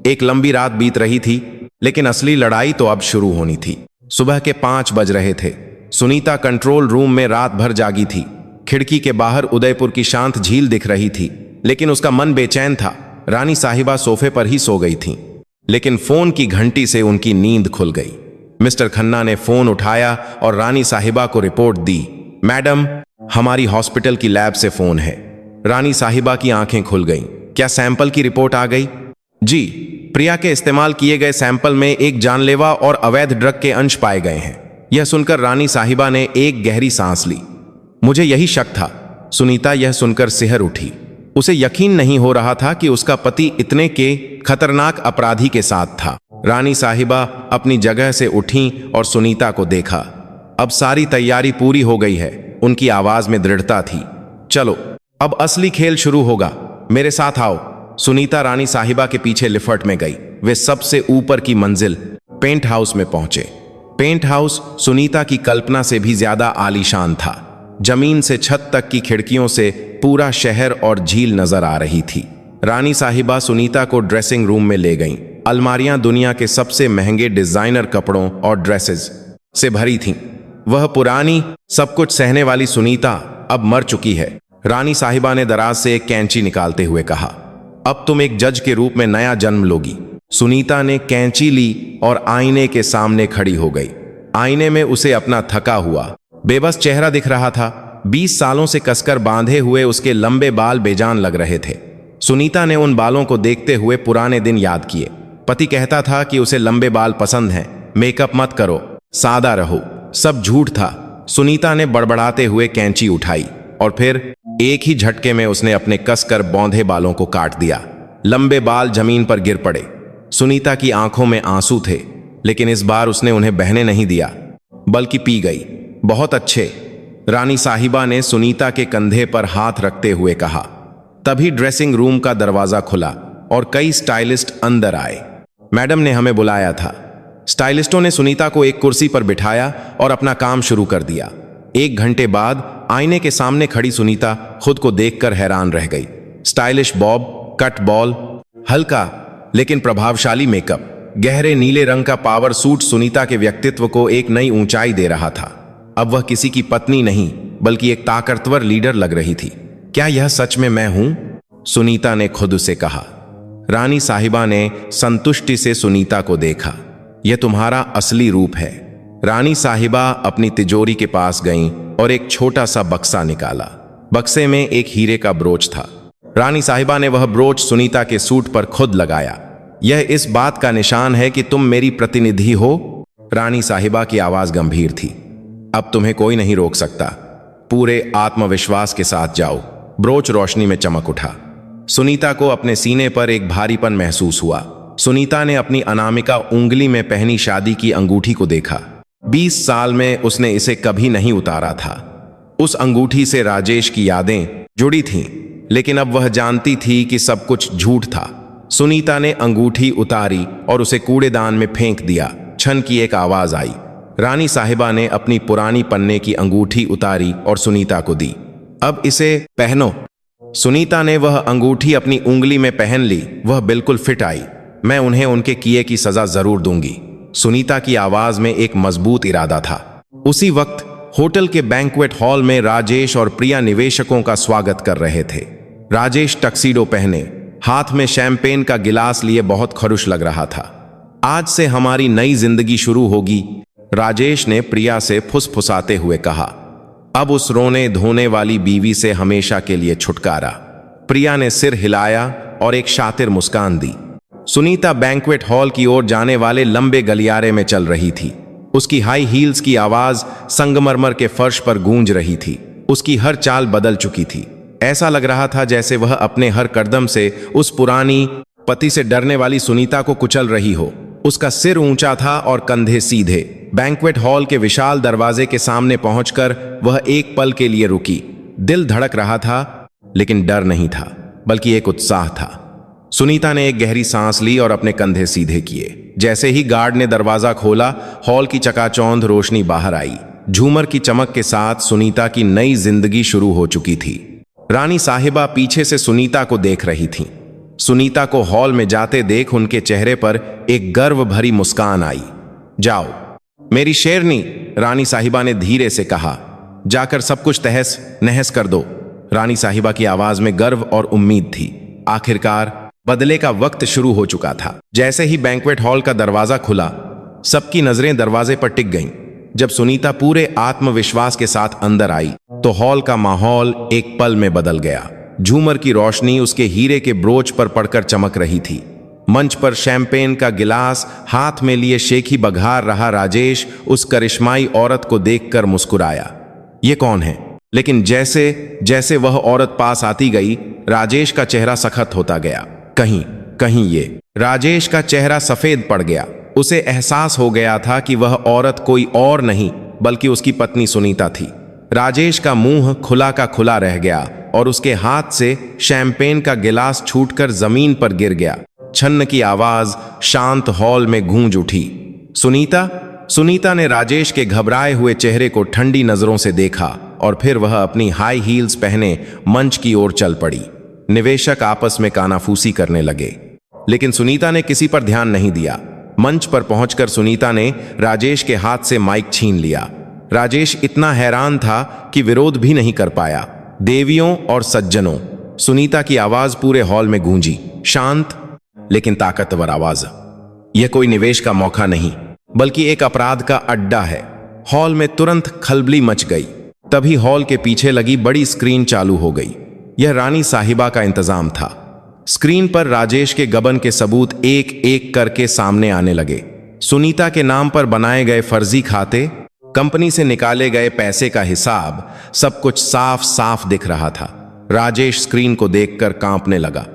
एक लंबी रात बीत रही थी, लेकिन असली लड़ाई तो अब शुरू होनी थी। सुबह के 5 बज रहे थे। सुनीता कंट्रोल रूम में रात भर जागी थी। खिड़की के बाहर उदयपुर की शांत झील दिख रही थी, लेकिन उसका मन बेचैन था। रानी साहिबा सोफे पर ही सो गई थीं, लेकिन फोन की घंटी से उनकी नींद खुल गई। मिस्टर खन्ना ने फोन उठाया और रानी साहिबा को रिपोर्ट दी। मैडम, हमारी हॉस्पिटल की लैब से फोन है। रानी साहिबा की आंखें खुल गईं। क्या सैंपल की रिपोर्ट आ गई? जी, प्रिया के इस्तेमाल किए गए सैंपल में एक जानलेवा और अवैध ड्रग के अंश पाए गए हैं। यह सुनकर रानी साहिबा ने एक गहरी सांस ली। मुझे यही शक था। सुनीता यह सुनकर सिहर उठी। उसे यकीन नहीं हो रहा था कि उसका पति इतने के खतरनाक अपराधी के साथ था। रानी साहिबा अपनी जगह से उठीं और सुनीता को देखा। अब सारी तैयारी पूरी हो गई है। उनकी आवाज में दृढ़ता थी। चलो, अब असली खेल शुरू होगा। मेरे साथ आओ। सुनीता रानी साहिबा के पीछे लिफ्ट में गई। वे सबसे ऊपर की मंजिल पेंट हाउस में पहुंचे। पेंट हाउस सुनीता की कल्पना से भी ज्यादा आलीशान था। जमीन से छत तक की खिड़कियों से पूरा शहर और झील नजर आ रही थी। रानी साहिबा सुनीता को ड्रेसिंग रूम में ले गईं। अलमारियां दुनिया के सबसे महंगे डिजाइनर कपड़ों और ड्रेसेस से भरी थीं। वह पुरानी, सब कुछ सहने वाली सुनीता अब मर चुकी है। रानी साहिबा ने दराज से एक कैंची निकालते हुए कहा, अब तुम एक जज के रूप में नया जन्म लोगी। सुनीता ने कैंची ली और आईने के सामने खड़ी हो गई। आईने में उसे अपना थका हुआ, बेबस चेहरा दिख रहा था। 20 सालों से कसकर बांधे हुए उसके लंबे बाल बेजान लग रहे थे। सुनीता ने उन बालों को देखते हुए पुराने दिन याद किए। पति कहता था कि उसे लंबे बाल पसंद हैं, मेकअप मत करो, सादा रहो। सब झूठ था। सुनीता ने बड़बड़ाते हुए कैंची उठाई और फिर एक ही झटके में उसने अपने कसकर बौंधे बालों को काट दिया। लंबे बाल जमीन पर गिर पड़े। सुनीता की आंखों में आंसू थे, लेकिन इस बार उसने उन्हें बहने नहीं दिया, बल्कि पी गई। बहुत अच्छे, रानी साहिबा ने सुनीता के कंधे पर हाथ रखते हुए कहा। तभी ड्रेसिंग रूम का दरवाजा खुला और कई स्टाइलिस्ट अंदर आए। मैडम ने हमें बुलाया था। स्टाइलिस्टों ने सुनीता को एक कुर्सी पर बिठाया और अपना काम शुरू कर दिया। 1 घंटे बाद आईने के सामने खड़ी सुनीता खुद को देखकर हैरान रह गई। स्टाइलिश बॉब, कट बॉल, हल्का लेकिन प्रभावशाली मेकअप, गहरे नीले रंग का पावर सूट सुनीता के व्यक्तित्व को एक नई ऊंचाई दे रहा था। अब वह किसी की पत्नी नहीं, बल्कि एक ताकतवर लीडर लग रही थी। क्या यह सच में मैं हूं? सुनीता ने खुद से कहा। रानी साहिबा ने संतुष्टि से सुनीता को देखा। यह तुम्हारा असली रूप है। रानी साहिबा अपनी तिजोरी के पास गईं और एक छोटा सा बक्सा निकाला। बक्से में एक हीरे का ब्रोच था। रानी साहिबा ने वह ब्रोच सुनीता के सूट पर खुद लगाया। यह इस बात का निशान है कि तुम मेरी प्रतिनिधि हो। रानी साहिबा की आवाज गंभीर थी। अब तुम्हें कोई नहीं रोक सकता। पूरे आत्मविश्वास के साथ जाओ। ब्रोच रोशनी में चमक उठा। सुनीता को अपने सीने पर एक भारीपन महसूस हुआ। सुनीता ने अपनी अनामिका उंगली में पहनी शादी की अंगूठी को देखा। 20 साल में उसने इसे कभी नहीं उतारा था। उस अंगूठी से राजेश की यादें जुड़ी थीं, लेकिन अब वह जानती थी कि सब कुछ झूठ था। सुनीता ने अंगूठी उतारी और उसे कूड़ेदान में फेंक दिया। छन की एक आवाज आई। रानी साहिबा ने अपनी पुरानी पन्ने की अंगूठी उतारी और सुनीता को दी। अब इसे पहनो। सुनीता ने वह अंगूठी अपनी उंगली में पहन ली। वह बिल्कुल फिट आई। मैं उन्हें उनके किए की सजा जरूर दूंगी। सुनीता की आवाज में एक मजबूत इरादा था। उसी वक्त होटल के बैंक्वेट हॉल में राजेश और प्रिया निवेशकों का स्वागत कर रहे थे। राजेश टक्सीडो पहने, हाथ में शैंपेन का गिलास लिए बहुत खुश लग रहा था। आज से हमारी नई जिंदगी शुरू होगी, राजेश ने प्रिया से फुसफुसाते हुए कहा। अब उस रोने धोने वाली बीवी से हमेशा के लिए छुटकारा। प्रिया ने सिर हिलाया और एक शातिर मुस्कान दी। सुनीता बैंक्वेट हॉल की ओर जाने वाले लंबे गलियारे में चल रही थी। उसकी हाई हील्स की आवाज संगमरमर के फर्श पर गूंज रही थी। उसकी हर चाल बदल चुकी थी। ऐसा लग रहा था जैसे वह अपने हर कदम से उस पुरानी, पति से डरने वाली सुनीता को कुचल रही हो। उसका सिर ऊंचा था और कंधे सीधे। बैंक्वेट हॉल के विशाल दरवाजे के सामने पहुंचकर वह एक पल के लिए रुकी। दिल धड़क रहा था, लेकिन डर नहीं था, बल्कि एक उत्साह था। सुनीता ने एक गहरी सांस ली और अपने कंधे सीधे किए। जैसे ही गार्ड ने दरवाजा खोला, हॉल की चकाचौंध रोशनी बाहर आई। झूमर की चमक के साथ सुनीता की नई जिंदगी शुरू हो चुकी थी। रानी साहिबा पीछे से सुनीता को देख रही थीं। सुनीता को हॉल में जाते देख उनके चेहरे पर एक गर्व भरी मुस्कान आई। जाओ मेरी शेरनी, रानी साहिबा ने धीरे से कहा। जाकर सब कुछ तहस नहस कर दो। रानी साहिबा की आवाज में गर्व और उम्मीद थी। आखिरकार बदले का वक्त शुरू हो चुका था। जैसे ही बैंक्वेट हॉल का दरवाजा खुला, सबकी नजरें दरवाजे पर टिक गईं। जब सुनीता पूरे आत्मविश्वास के साथ अंदर आई, तो हॉल का माहौल एक पल में बदल गया। झूमर की रोशनी उसके हीरे के ब्रोच पर पड़कर चमक रही थी। मंच पर शैंपेन का गिलास हाथ में लिए शेखी बघार रहा राजेश उस करिश्माई औरत को देखकर मुस्कुराया। ये कौन है? लेकिन जैसे जैसे वह औरत पास आती गई, राजेश का चेहरा सखत होता गया। कहीं ये राजेश का चेहरा सफेद पड़ गया। उसे एहसास हो गया था कि वह औरत कोई और नहीं, बल्कि उसकी पत्नी सुनीता थी। राजेश का मुंह खुला का खुला रह गया और उसके हाथ से शैंपेन का गिलास छूटकर जमीन पर गिर गया। छन्न की आवाज शांत हॉल में गूंज उठी। सुनीता? सुनीता ने राजेश के घबराए हुए चेहरे को ठंडी नजरों से देखा और फिर वह अपनी हाई हील्स पहने मंच की ओर चल पड़ी। निवेशक आपस में कानाफूसी करने लगे, लेकिन सुनीता ने किसी पर ध्यान नहीं दिया। मंच पर पहुंचकर सुनीता ने राजेश के हाथ से माइक छीन लिया। राजेश इतना हैरान था कि विरोध भी नहीं कर पाया। देवियों और सज्जनों, सुनीता की आवाज पूरे हॉल में गूंजी, शांत लेकिन ताकतवर आवाज। यह कोई निवेश का मौका नहीं, बल्कि एक अपराध का अड्डा है। हॉल में तुरंत खलबली मच गई। तभी हॉल के पीछे लगी बड़ी स्क्रीन चालू हो गई। यह रानी साहिबा का इंतजाम था। स्क्रीन पर राजेश के गबन के सबूत एक एक करके सामने आने लगे। सुनीता के नाम पर बनाए गए फर्जी खाते, कंपनी से निकाले गए पैसे का हिसाब, सब कुछ साफ साफ दिख रहा था। राजेश स्क्रीन को देखकर कांपने लगा।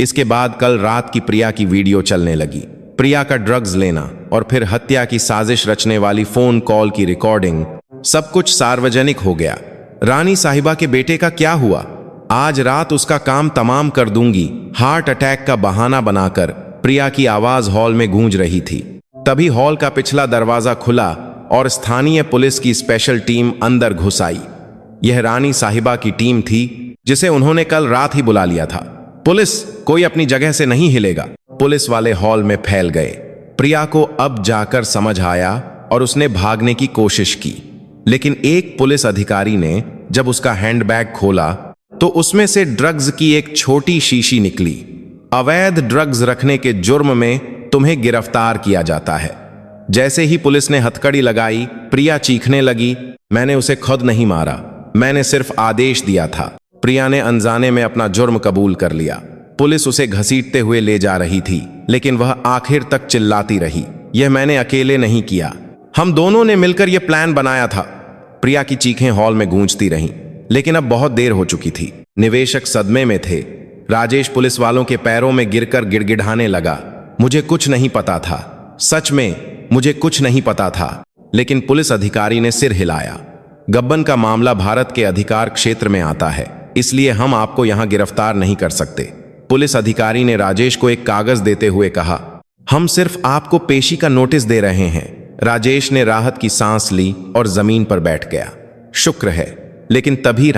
इसके बाद कल रात की प्रिया की वीडियो चलने लगी। प्रिया का ड्रग्स लेना और फिर हत्या की साजिश रचने वाली फोन कॉल की रिकॉर्डिंग, सब कुछ सार्वजनिक हो गया। रानी साहिबा के बेटे का क्या हुआ? आज रात उसका काम तमाम कर दूंगी, हार्ट अटैक का बहाना बनाकर प्रिया की आवाज हॉल में गूंज रही थी। तभी हॉल का पिछला दरवाजा खुला और स्थानीय पुलिस की स्पेशल टीम अंदर घुस आई। यह रानी साहिबा की टीम थी जिसे उन्होंने कल रात ही बुला लिया था। पुलिस, कोई अपनी जगह से नहीं हिलेगा। पुलिस वाले हॉल में फैल गए। प्रिया को अब जाकर समझ आया और उसने भागने की कोशिश की, लेकिन एक पुलिस अधिकारी ने जब उसका हैंडबैग खोला तो उसमें से ड्रग्स की एक छोटी शीशी निकली। अवैध ड्रग्स रखने के जुर्म में तुम्हें गिरफ्तार किया जाता है। जैसे ही पुलिस ने हथकड़ी लगाई, प्रिया चीखने लगी, मैंने उसे खुद नहीं मारा, मैंने सिर्फ आदेश दिया था। प्रिया ने अनजाने में अपना जुर्म कबूल कर लिया। पुलिस उसे घसीटते हुए ले जा रही थी, लेकिन वह आखिर तक चिल्लाती रही, यह मैंने अकेले नहीं किया, हम दोनों ने मिलकर यह प्लान बनाया था। प्रिया की चीखें हॉल में गूंजती रहीं, लेकिन अब बहुत देर हो चुकी थी। निवेशक सदमे में थे। राजेश पुलिस वालों के पैरों में गिरकर गिड़गिड़ाने लगा, मुझे कुछ नहीं पता था, सच में मुझे कुछ नहीं पता था। लेकिन पुलिस अधिकारी ने सिर हिलाया। गबन का मामला भारत के अधिकार क्षेत्र में आता है, इसलिए हम आपको यहां गिरफ्तार नहीं कर सकते। पुलिस अधिकारी ने राजेश को एक कागज देते हुए कहा, हम सिर्फ आपको पेशी का नोटिस दे रहे हैं। राजेश ने राहत की सांस ली और जमीन पर बैठ गया। शुक्र है। लेकिन तभी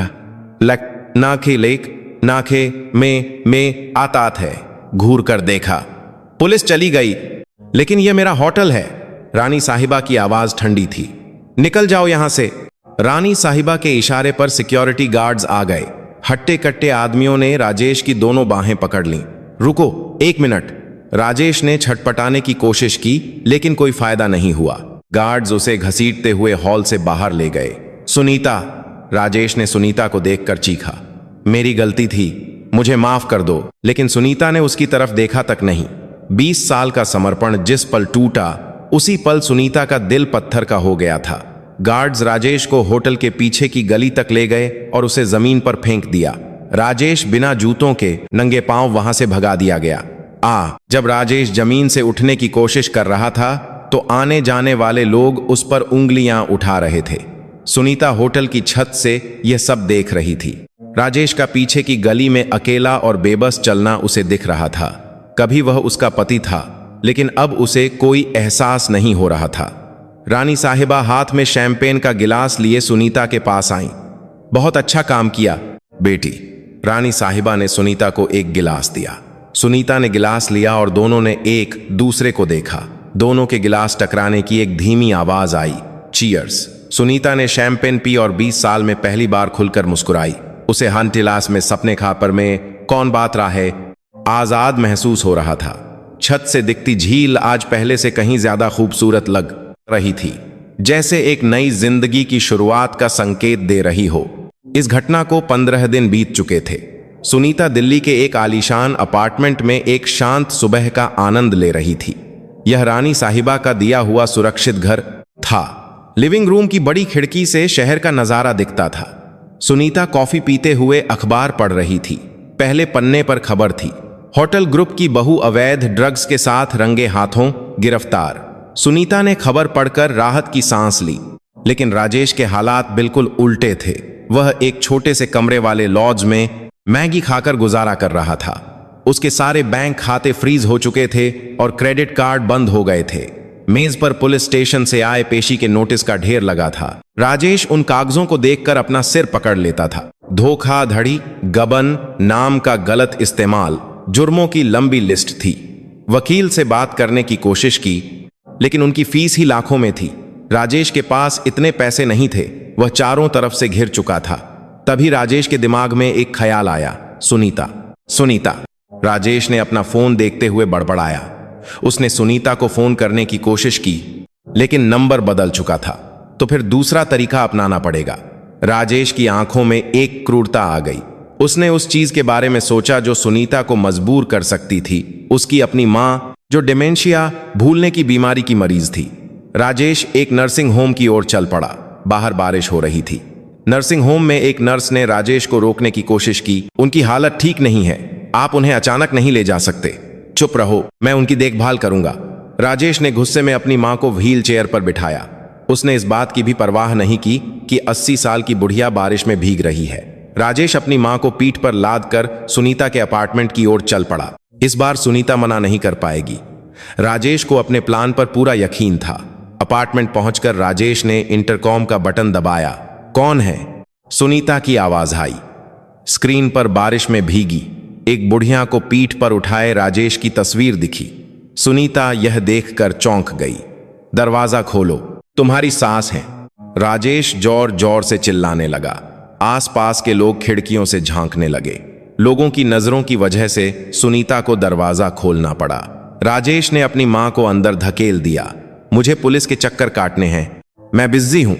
नाखे लेक नाखे में आतात है। घूर कर देखा, पुलिस चली गई। लेकिन यह मेरा होटल है। रानी साहिबा की आवाज ठंडी थी, निकल जाओ यहां से। रानी साहिबा के इशारे पर सिक्योरिटी गार्ड्स आ गए। हट्टे कट्टे आदमियों ने राजेश की दोनों बाहें पकड़ लीं। रुको, एक मिनट। राजेश ने छटपटाने की कोशिश की, लेकिन कोई फायदा नहीं हुआ। गार्ड्स उसे घसीटते हुए हॉल से बाहर ले गए। सुनीता, राजेश ने सुनीता को देखकर चीखा, मेरी गलती थी, मुझे माफ कर दो। लेकिन सुनीता ने उसकी तरफ देखा तक नहीं। 20 साल का समर्पण जिस पल टूटा, उसी पल सुनीता का दिल पत्थर का हो गया था। गार्ड्स राजेश को होटल के पीछे की गली तक ले गए और उसे जमीन पर फेंक दिया। राजेश बिना जूतों के नंगे पांव वहां से भगा दिया गया। जब राजेश जमीन से उठने की कोशिश कर रहा था तो आने जाने वाले लोग उस पर उंगलियां उठा रहे थे। सुनीता होटल की छत से यह सब देख रही थी। राजेश का पीछे की गली में अकेला और बेबस चलना उसे दिख रहा था। कभी वह उसका पति था, लेकिन अब उसे कोई एहसास नहीं हो रहा था। रानी साहिबा हाथ में शैंपेन का गिलास लिए सुनीता के पास आईं। बहुत अच्छा काम किया बेटी। रानी साहिबा ने सुनीता को एक गिलास दिया। सुनीता ने गिलास लिया और दोनों ने एक दूसरे को देखा। दोनों के गिलास टकराने की एक धीमी आवाज आई, चीयर्स। सुनीता ने शैंपेन पी और 20 साल में पहली बार खुलकर मुस्कुराई। उसे हंटिलास में सपने खापर में कौन बात रहा है, आजाद महसूस हो रहा था। छत से दिखती झील आज पहले से कहीं ज्यादा खूबसूरत लग रही थी, जैसे एक नई जिंदगी की शुरुआत का संकेत दे रही हो। इस घटना को 15 दिन बीत चुके थे। सुनीता दिल्ली के एक आलीशान अपार्टमेंट में एक शांत सुबह का आनंद ले रही थी। यह रानी साहिबा का दिया हुआ सुरक्षित घर था। लिविंग रूम की बड़ी खिड़की से शहर का नजारा दिखता था। सुनीता कॉफी पीते हुए अखबार पढ़ रही थी। पहले पन्ने पर खबर थी, होटल ग्रुप की बहू अवैध ड्रग्स के साथ रंगे हाथों गिरफ्तार। सुनीता ने खबर पढ़कर राहत की सांस ली, लेकिन राजेश के हालात बिल्कुल उल्टे थे। वह एक छोटे से कमरे वाले लॉज में मैगी खाकर गुजारा कर रहा था। उसके सारे बैंक खाते फ्रीज हो चुके थे और क्रेडिट कार्ड बंद हो गए थे। मेज पर पुलिस स्टेशन से आए पेशी के नोटिस का ढेर लगा था। राजेश उन कागजों को देखकर अपना सिर पकड़ लेता था। धोखाधड़ी, गबन, नाम का गलत इस्तेमाल, जुर्मों की लंबी लिस्ट थी। वकील से बात करने की कोशिश की, लेकिन उनकी फीस ही लाखों में थी। राजेश के पास इतने पैसे नहीं थे, वह चारों तरफ से घिर चुका था। तभी राजेश के दिमाग में एक ख्याल आया, सुनीता। सुनीता। राजेश ने अपना फोन देखते हुए बड़बड़ाया। उसने सुनीता को फोन करने की कोशिश की, लेकिन नंबर बदल चुका था। तो फिर दूसरा तरीका अपनाना पड़ेगा। राजेश की आंखों में एक क्रूरता आ गई। उसने उस चीज के बारे में सोचा जो सुनीता को मजबूर कर सकती थी, उसकी अपनी मां, जो डिमेंशिया, भूलने की बीमारी की मरीज थी। राजेश एक नर्सिंग होम की ओर चल पड़ा। बाहर बारिश हो रही थी। नर्सिंग होम में एक नर्स ने राजेश को रोकने की कोशिश की। उनकी हालत ठीक नहीं है, आप उन्हें अचानक नहीं ले जा सकते। चुप रहो, मैं उनकी देखभाल करूंगा। राजेश ने गुस्से में अपनी मां को व्हील चेयर पर बिठाया। उसने इस बात की भी परवाह नहीं की कि 80 साल की बुढ़िया बारिश में भीग रही है। राजेश अपनी मां को पीठ पर लाद कर सुनीता के अपार्टमेंट की ओर चल पड़ा। इस बार सुनीता मना नहीं कर पाएगी। राजेश को अपने प्लान पर पूरा यकीन था। अपार्टमेंट पहुंचकर राजेश ने इंटरकॉम का बटन दबाया। कौन है? सुनीता की आवाज आई। स्क्रीन पर बारिश में भीगी एक बुढ़िया को पीठ पर उठाए राजेश की तस्वीर दिखी। सुनीता यह देखकर चौंक गई। दरवाजा खोलो, तुम्हारी सास है। राजेश जोर जोर से चिल्लाने लगा। आसपास के लोग खिड़कियों से झांकने लगे। लोगों की नजरों की वजह से सुनीता को दरवाजा खोलना पड़ा। राजेश ने अपनी मां को अंदर धकेल दिया। मुझे पुलिस के चक्कर काटने हैं, मैं बिजी हूं,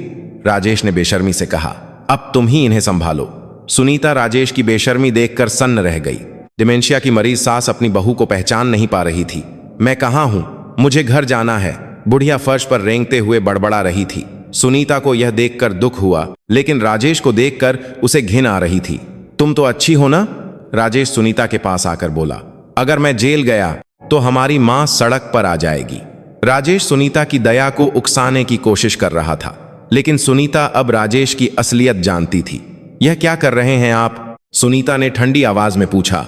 राजेश ने बेशर्मी से कहा। अब तुम ही इन्हें संभालो। सुनीता राजेश की बेशर्मी देखकर सन्न रह गई। डिमेंशिया की मरीज सास अपनी बहू को पहचान नहीं पा रही थी। मैं कहां हूं? मुझे घर जाना है, बुढ़िया फर्श पर रेंगते हुए बड़बड़ा रही थी। सुनीता को यह देखकर दुख हुआ, लेकिन राजेश को देखकर उसे घिन आ रही थी। तुम तो अच्छी हो ना? राजेश सुनीता के पास आकर बोला। अगर मैं जेल गया तो हमारी मां सड़क पर आ जाएगी। राजेश सुनीता की दया को उकसाने की कोशिश कर रहा था, लेकिन सुनीता अब राजेश की असलियत जानती थी। यह क्या कर रहे हैं आप? सुनीता ने ठंडी आवाज में पूछा।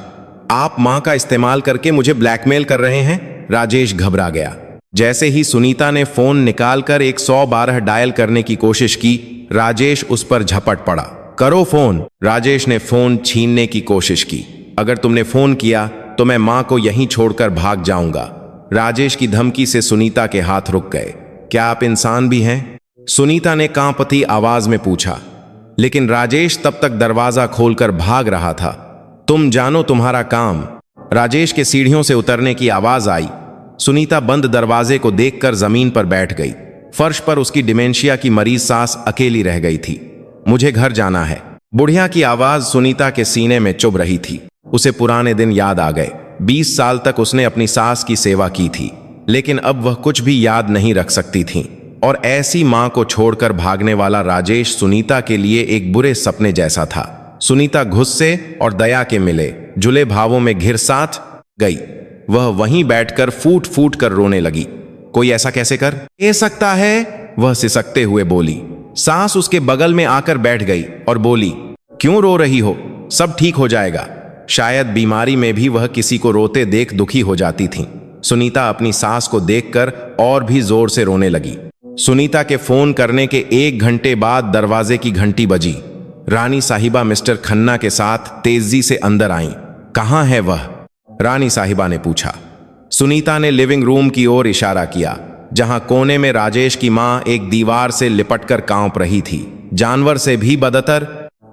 आप मां का इस्तेमाल करके मुझे ब्लैकमेल कर रहे हैं? राजेश घबरा गया। जैसे ही सुनीता ने फोन निकालकर 112 डायल करने की कोशिश की, राजेश उस पर झपट पड़ा। करो फोन। राजेश ने फोन छीनने की कोशिश की। अगर तुमने फोन किया तो मैं मां को यहीं छोड़कर भाग जाऊंगा। राजेश की धमकी से सुनीता के हाथ रुक गए। क्या आप इंसान भी हैं? सुनीता ने कांपती आवाज में पूछा। लेकिन राजेश तब तक दरवाजा खोलकर भाग रहा था। तुम जानो तुम्हारा काम। राजेश के सीढ़ियों से उतरने की आवाज आई। सुनीता बंद दरवाजे को देखकर जमीन पर बैठ गई। फर्श पर उसकी डिमेंशिया की मरीज सास अकेली रह गई थी। मुझे घर जाना है। बुढ़िया की आवाज सुनीता के सीने में चुभ रही थी। उसे पुराने दिन याद आ गए। 20 साल तक उसने अपनी सास की सेवा की थी, लेकिन अब वह कुछ भी याद नहीं रख सकती थी। और ऐसी मां को छोड़कर भागने वाला राजेश सुनीता के लिए एक बुरे सपने जैसा था। सुनीता गुस्से और दया के मिले जुले भावों में घिर साथ गई। वह वहीं बैठकर फूट फूट कर रोने लगी। कोई ऐसा कैसे कर सकता है? वह सिसकते हुए बोली। सास उसके बगल में आकर बैठ गई और बोली, क्यों रो रही हो? सब ठीक हो जाएगा। शायद बीमारी में भी वह किसी को रोते देख दुखी हो जाती थी। सुनीता अपनी सास को देखकर और भी जोर से रोने लगी। सुनीता के फोन करने के 1 घंटे बाद दरवाजे की घंटी बजी। रानी साहिबा मिस्टर खन्ना के साथ तेजी से अंदर आईं। कहाँ है वह? रानी साहिबा ने पूछा। सुनीता ने लिविंग रूम की ओर इशारा किया, जहां कोने में राजेश की मां एक दीवार से लिपटकर कांप रही थी, जानवर से भी बदतर।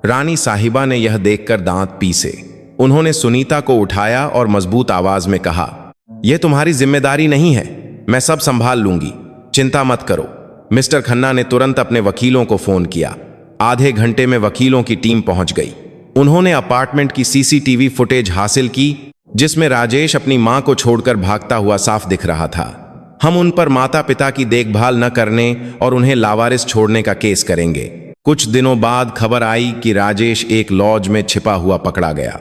रानी साहिबा ने यह देखकर दांत पीसे। उन्होंने सुनीता को उठाया और मजबूत आवाज में कहा, यह तुम्हारी जिम्मेदारी नहीं है, मैं सब संभाल लूंगी, चिंता मत करो। मिस्टर खन्ना ने तुरंत अपने वकीलों को फोन किया। आधे घंटे में वकीलों की टीम पहुंच गई। उन्होंने अपार्टमेंट की सीसीटीवी फुटेज हासिल की, जिसमें राजेश अपनी मां को छोड़कर भागता हुआ साफ दिख रहा था। हम उन पर माता पिता की देखभाल न करने और उन्हें लावारिस छोड़ने का केस करेंगे। कुछ दिनों बाद खबर आई कि राजेश एक लॉज में छिपा हुआ पकड़ा गया।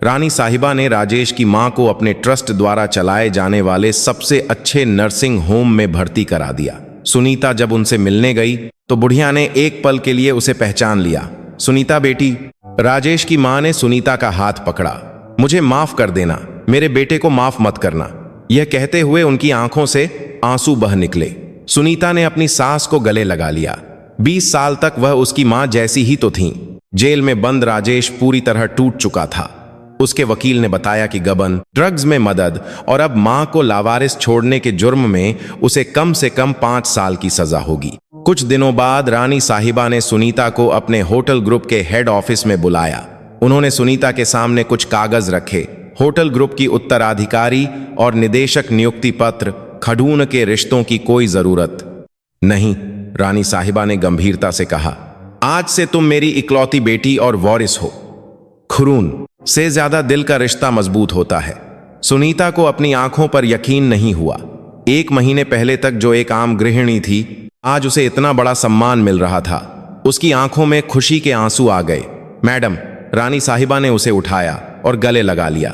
रानी साहिबा ने राजेश की मां को अपने ट्रस्ट द्वारा चलाए जाने वाले सबसे अच्छे नर्सिंग होम में भर्ती करा दिया। सुनीता जब उनसे मिलने गई तो बुढ़िया ने एक पल के लिए उसे पहचान लिया। सुनीता बेटी। राजेश की मां ने सुनीता का हाथ पकड़ा। मुझे माफ कर देना, मेरे बेटे को माफ मत करना। यह कहते हुए उनकी आंखों से आंसू बह निकले। सुनीता ने अपनी सास को गले लगा लिया। 20 साल तक वह उसकी मां जैसी ही तो थी। जेल में बंद राजेश पूरी तरह टूट चुका था। उसके वकील ने बताया कि गबन, ड्रग्स में मदद और अब मां को लावारिस छोड़ने के जुर्म में उसे कम से कम 5 साल की सजा होगी। कुछ दिनों बाद रानी साहिबा ने सुनीता को अपने होटल ग्रुप के हेड ऑफिस में बुलाया। उन्होंने सुनीता के सामने कुछ कागज रखे। होटल ग्रुप की उत्तराधिकारी और निदेशक नियुक्ति पत्र, खडून के रिश्तों की कोई जरूरत नहीं। रानी साहिबा ने गंभीरता से कहा, आज से तुम मेरी इकलौती बेटी और वारिस हो। खून से ज्यादा दिल का रिश्ता मजबूत होता है। सुनीता को अपनी आंखों पर यकीन नहीं हुआ। 1 महीने पहले तक जो एक आम गृहिणी थी, आज उसे इतना बड़ा सम्मान मिल रहा था। उसकी आंखों में खुशी के आंसू आ गए। मैडम, रानी साहिबा ने उसे उठाया और गले लगा लिया।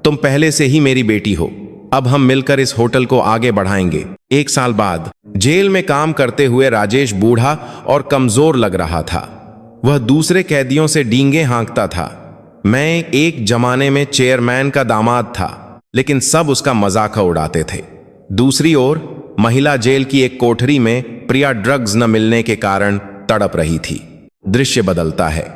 तुम पहले से ही मेरी बेटी हो। अब हम मिलकर इस होटल को आगे बढ़ाएंगे। 1 साल बाद जेल में काम करते हुए राजेश बूढ़ा और कमजोर लग रहा था। वह दूसरे कैदियों से डींगे हाँकता था। मैं एक जमाने में चेयरमैन का दामाद था, लेकिन सब उसका मजाक उड़ाते थे। दूसरी ओर महिला जेल की एक कोठरी में प्रिया ड्रग्स न मिलने के कारण तड़प रही थी। दृश्य बदलता है।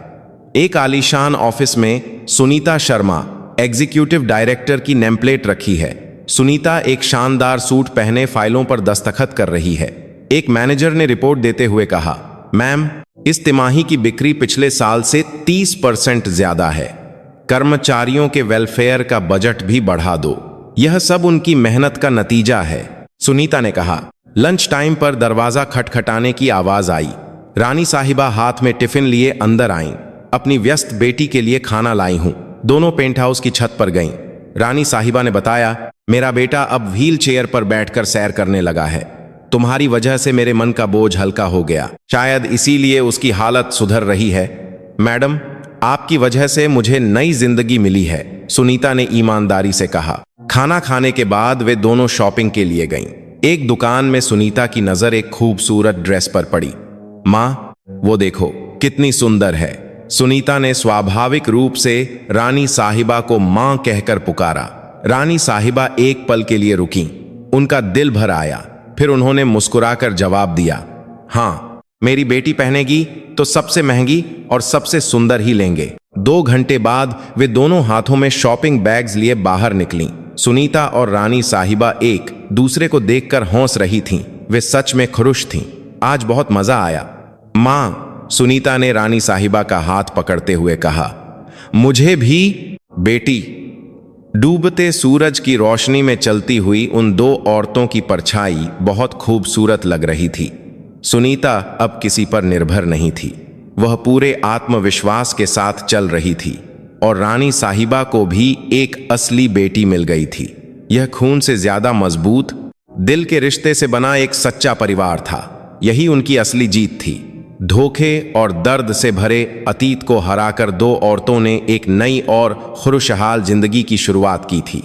एक आलीशान ऑफिस में सुनीता शर्मा, एग्जीक्यूटिव डायरेक्टर की नेमप्लेट रखी है। सुनीता एक शानदार सूट पहने फाइलों पर दस्तखत कर रही है। एक मैनेजर ने रिपोर्ट देते हुए कहा, मैम, इस तिमाही की बिक्री पिछले साल से 30% ज्यादा है। कर्मचारियों के वेलफेयर का बजट भी बढ़ा दो। यह सब उनकी मेहनत का नतीजा है। सुनीता ने कहा। लंच टाइम पर दरवाजा खटखटाने की आवाज आई। रानी साहिबा हाथ में टिफिन लिए अंदर आईं। अपनी व्यस्त बेटी के लिए खाना लाई हूं। दोनों पेंट हाउस की छत पर गईं। रानी साहिबा ने बताया, मेरा बेटा अब व्हील चेयर पर बैठकर सैर करने लगा है। तुम्हारी वजह से मेरे मन का बोझ हल्का हो गया। शायद इसीलिए उसकी हालत सुधर रही है। मैडम, आपकी वजह से मुझे नई जिंदगी मिली है, सुनीता ने ईमानदारी से कहा। खाना खाने के बाद वे दोनों शॉपिंग के लिए गईं। एक दुकान में सुनीता की नजर एक खूबसूरत ड्रेस पर पड़ी। मां, वो देखो कितनी सुंदर है। सुनीता ने स्वाभाविक रूप से रानी साहिबा को मां कहकर पुकारा। रानी साहिबा एक पल के लिए रुकीं। उनका दिल भर आया। फिर उन्होंने मुस्कुराकर जवाब दिया, हाँ, मेरी बेटी पहनेगी तो सबसे महंगी और सबसे सुंदर ही लेंगे। 2 घंटे बाद वे दोनों हाथों में शॉपिंग बैग्स लिए बाहर निकलीं। सुनीता और रानी साहिबा एक दूसरे को देखकर हंस रही थीं। वे सच में खुश थीं। आज बहुत मजा आया। मां, सुनीता ने रानी साहिबा का हाथ पकड़ते हुए कहा, मुझे भी बेटी। डूबते सूरज की रोशनी में चलती हुई उन 2 औरतों की परछाई बहुत खूबसूरत लग रही थी। सुनीता अब किसी पर निर्भर नहीं थी। वह पूरे आत्मविश्वास के साथ चल रही थी और रानी साहिबा को भी एक असली बेटी मिल गई थी। यह खून से ज्यादा मजबूत, दिल के रिश्ते से बना एक सच्चा परिवार था। यही उनकी असली जीत थी। धोखे और दर्द से भरे अतीत को हराकर 2 औरतों ने एक नई और खुशहाल जिंदगी की शुरुआत की थी।